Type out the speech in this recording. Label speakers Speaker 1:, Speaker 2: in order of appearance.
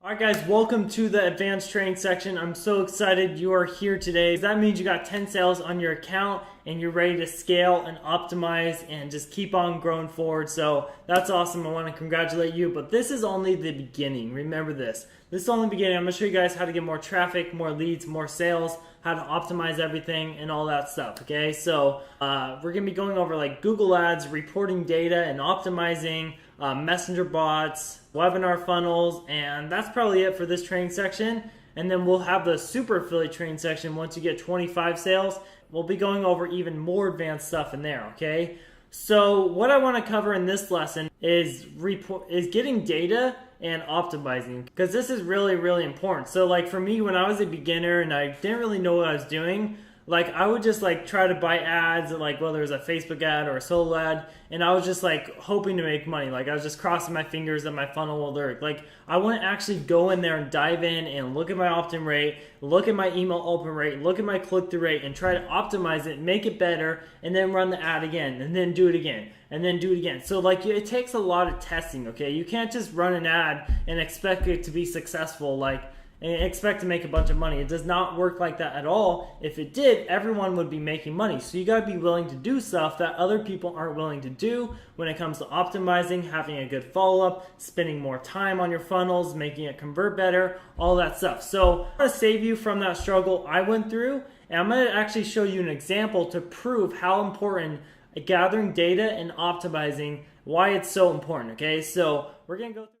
Speaker 1: Alright guys, welcome to the advanced training section. I'm so excited you are here today. That means you got 10 sales on your account and you're ready to scale and optimize and just keep on growing forward. So that's awesome. I want to congratulate you, but this is only the beginning. Remember this. This is only the beginning. I'm going to show you guys how to get more traffic, more leads, more sales, how to optimize everything and all that stuff. Okay, so we're going to be going over like Google Ads, reporting data and optimizing, messenger bots, webinar funnels, and that's probably it for this training section. And then we'll have the super affiliate training section once you get 25 sales. We'll be going over even more advanced stuff in there, okay? So what I want to cover in this lesson is getting data and optimizing, because this is really, really important. So like for me, when I was a beginner and I didn't really know what I was doing, like I would just like try to buy ads, like whether it was a Facebook ad or a solo ad, and I was just like hoping to make money. Like I was just crossing my fingers that my funnel will work. Like I wouldn't actually go in there and dive in and look at my opt-in rate, look at my email open rate, look at my click-through rate, and try to optimize it, make it better, and then run the ad again, and then do it again, and then do it again. So like it takes a lot of testing, okay? You can't just run an ad and expect it to be successful, and expect to make a bunch of money. It does not work like that at all. If it did, everyone would be making money. So you gotta be willing to do stuff that other people aren't willing to do when it comes to optimizing, having a good follow-up, spending more time on your funnels, making it convert better, all that stuff. So I'm gonna save you from that struggle I went through, and I'm gonna actually show you an example to prove how important gathering data and optimizing, why it's so important, okay? So we're gonna go through